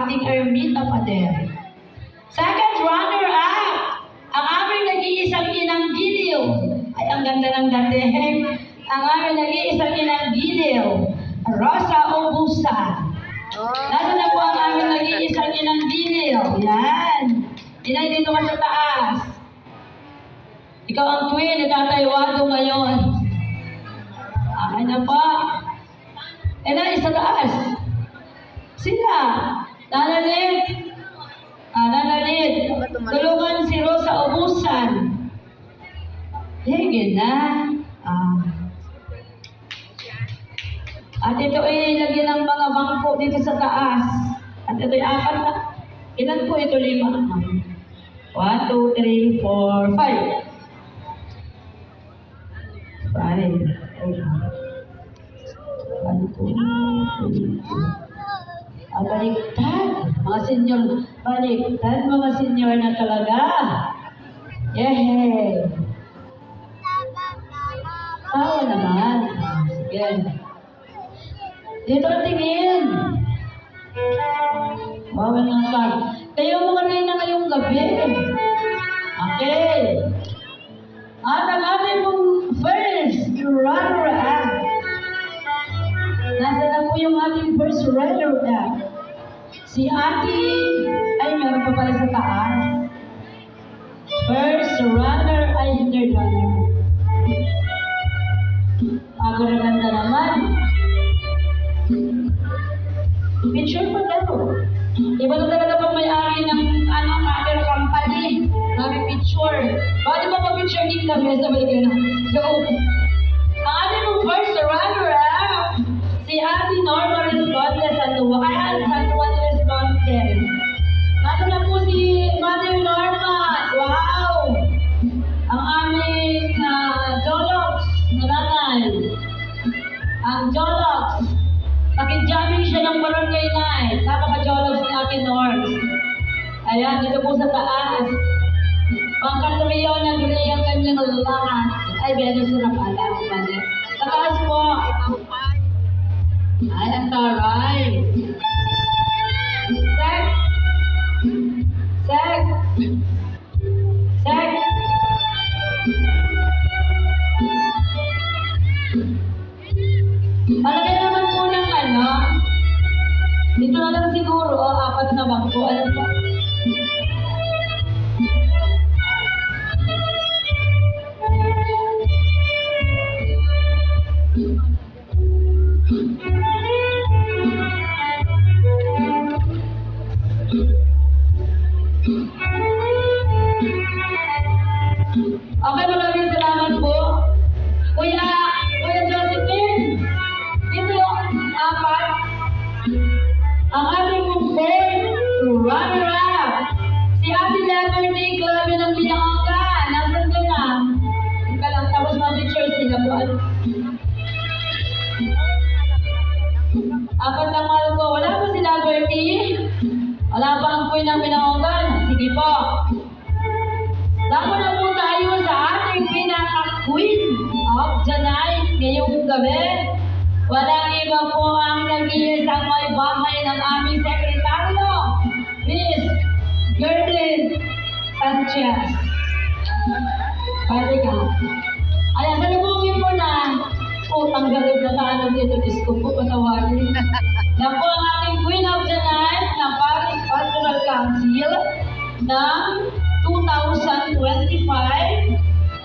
ating Ermita Pader. Second runner-up, ang aming nag-iisang inang giliw. Ay, ang ganda ng dating. Ang aming nag-iisang inang giliw, Rosa Obusa. Nasa na po ang aming nag-iisang inang giliw? Yan. Inay, dito ka sa taas. Ikaw ang queen, natataywado ngayon. Akin na po. Inay, sa taas. Sila. Nanalit. Nanalit. Tulungan si Rosa Obusan. Higin na. At ito ay lagyan ng mga bangko dito sa taas. At ito ay 4 na. Ilan po ito? 5. 1, 2, 3, 4, 5. 1, 2, 3, 4. Baliktad. Mga senyor. Baliktad mga senyor na talaga. Yehey. Tawa naman. Sige. Dito tingin. Bawal ng card. Kayo mga reyna ngayong gabi. Okay. At ang ating mong first runner-up. Nasa na po yung ating first runner-up. Si Ate, ay meron pa pala sa taas. First runner ay third runner. Agad-aganda naman. Picture pa daw. Iba na talaga pag may-ari ng camera company. Nami picture. Bakit ba pa-picture din kami sa balik na? So, ang ating mong first runner-up, si Ate Norma Respondes Sandoval. Respondes. Nasa na po si Mother Norma. Wow! Ang aming Jolox na nanay. Ang Jolox. Pakijamming siya ng barangay night. Napaka-Jolox ni Ate Norm. Ayan, dito po sa taas. Pangkatriyo na gulay ang kanyang lahat. Ay, bedo sa napala. Sa taas po. Ay, ang taray. Sek. Sek. Sek. Palagay naman po ng dito na lang siguro, 4 na bangko. Ano po? Okay, maraming salamat po. Kuya Josephine, dito 4. Ang ating mong runner-up, si Ate Liberty, grabe ng binangga. Nasaan ka na? Ika lang, tapos ma-picture sila po. 4 lang mahal ko. Wala po si Liberty? Wala pa ang queen ng binangga? Sige po. Dako na po tayo sa ating pinaka-queen of the night ngayong gabi. Walang iba po ang nag-iisang may bahay ng aming sekretaryo, Miss Gerlin Sanchez. Pwede ka. Ayan, salubungin mo na. Tanggalin na tayo dito. Diyos ko po, patawarin. Yan po ang ating Queen of the Night ng Paris Pastoral Council ng 2025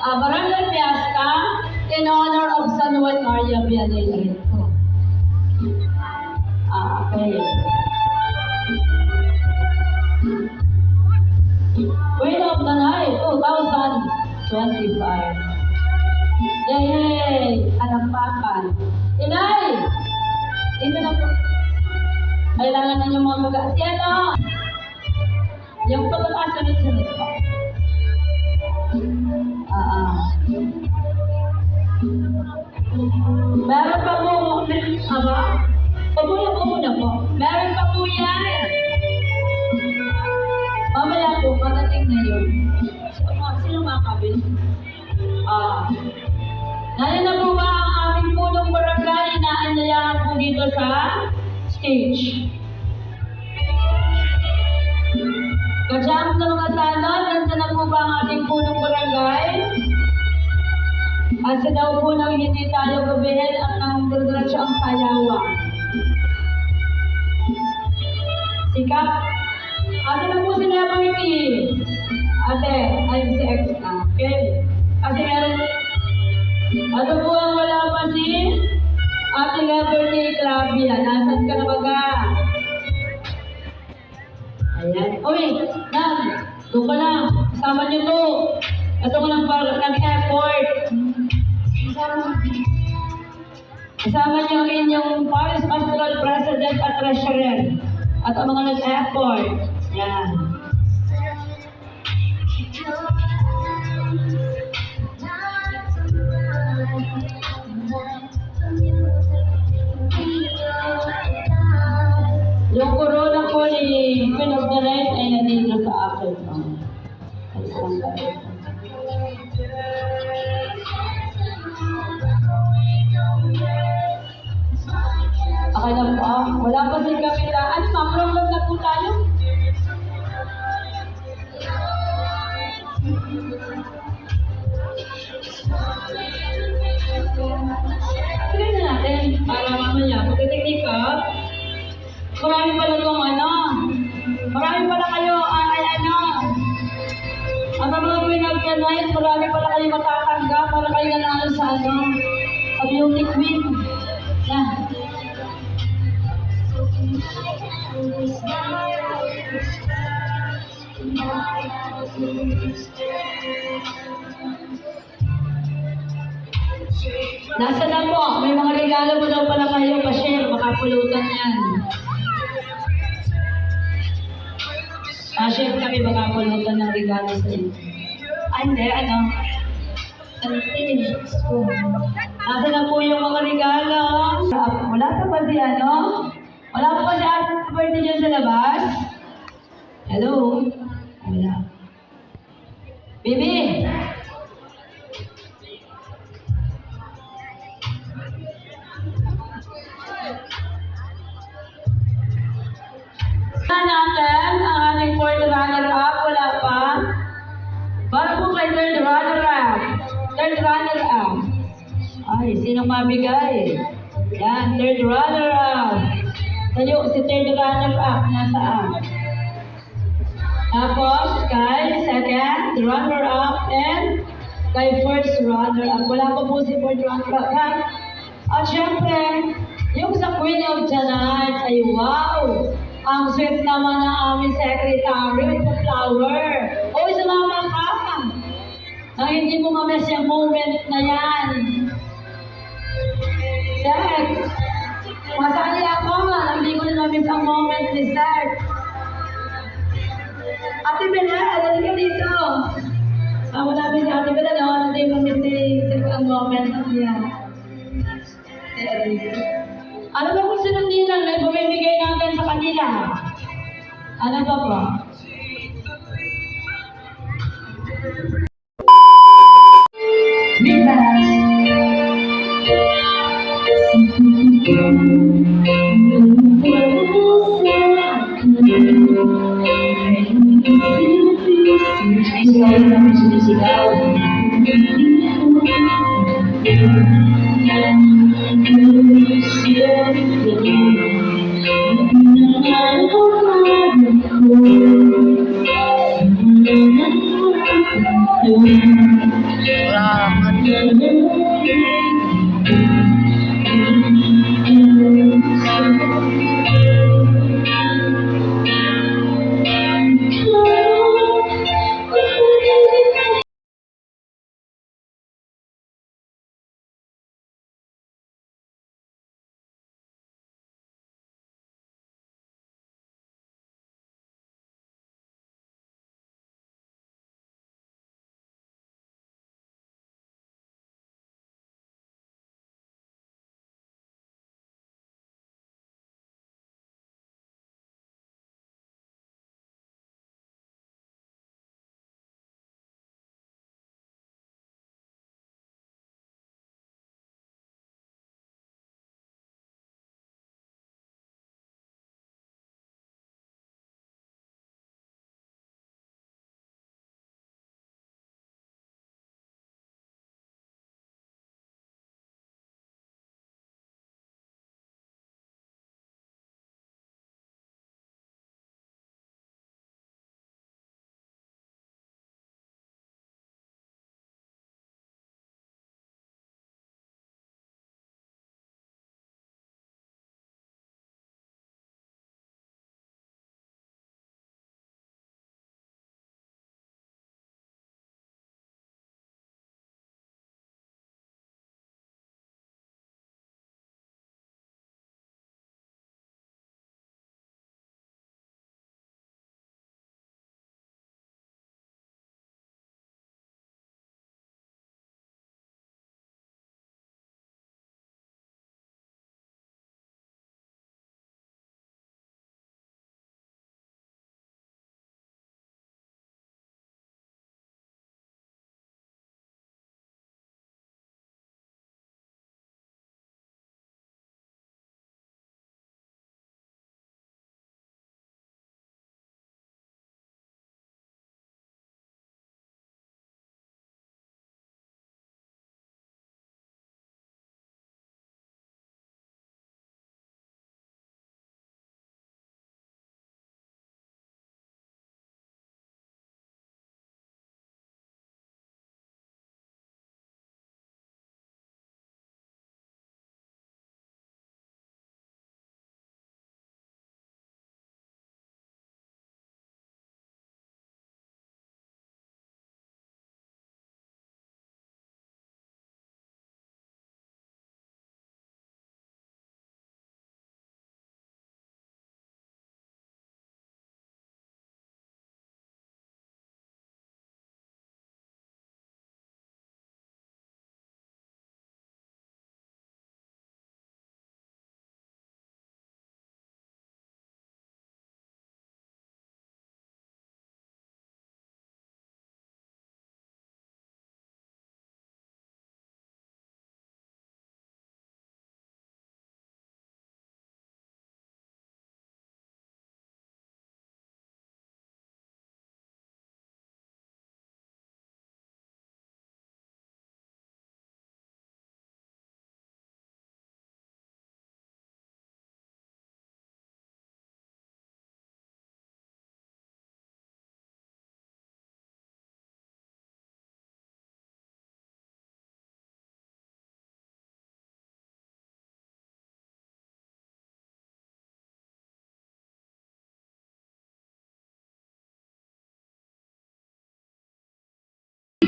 Barangay Fiesta in honor of San Juan Maria Villanueva. Okay. Queen of the Night 2025. Yay! Anampakan. Inay! Dito na po. Kailangan na yung mga mag-aas. Yung pagkakasunod-sunod po. Meron pa po. Upo na po. Meron pa po yan. Mamaya po, patating na yun. Sino makakabit? Nariyan na po ba ang aming punong barangay na anyayahan po dito sa stage? Pa-jump na mga tanod, nandiyan na po ba ang ating punong barangay? At sa daw po nang hindi tayo gabihin at nang diretso ang sayawan. Sikap. Ate na po si Liberty. Ate, ay si X. Okay. Kasi meron. Ito po ang wala pa si Ate Liberty Clavia. Nasaan ka na baga? Ayan. Uy, Nam, doon ka lang. Kasama niyo to. Ito ko nag-effort. Kasama niyo ang inyong Paris Pastoral President at Treasurer. At ang mga nag-effort. Yan. Yung corona po ni Queen of the Night ay nandito sa akin. Ay, isang tayo. Okay lang po. Wala pa si Kapitaan. Mamrong na po tayo. Tignan na natin para mamaya. Pagka-technique up, marami pala itong marami pala kayo ang mga pinag-night, marami pala kayo matatanggap para kayo nanalo sa sa beauty queen. Yan. Nasa na po, may mga regalo mo daw pala kayo, pa-share, makapulutan yan. Share kami, makapulutan ng regalo sa inyo. Ay, hindi, nasa na po yung mga regalo. Wala pa ba si Wala pa ba si Ate Birthday dyan sa labas? Hello? Wala. Bibi! Natin ang ating fourth runner-up. Wala pa. Para po kay third runner-up. Third runner-up. Ay, sino mabigay? Yan, third runner-up. Tayo, si third runner-up. Nasaan? Tapos, kay second runner-up and kay first runner-up. Wala pa po si fourth runner-up. At syempre, yung sa Queen of the Night ay wow! Ang sweet naman ng aming secretary sa flower. Oy, sumama ka! Nang hindi mo ma-miss yung moment na yan. Sek, masali ako. Hindi ko na ma-miss ang moment ni Sek. Ate Bela, dali ka dito. Sama namin si Ate Bela, hindi mo ma-miss ang moment niya. Ano ba kung sinundinan na bumibigay natin sa kanila? Ano ba po? Big balance. Sisigaw namin sumisigaw.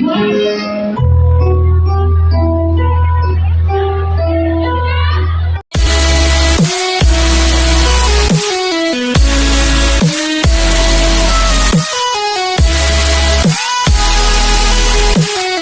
Wow!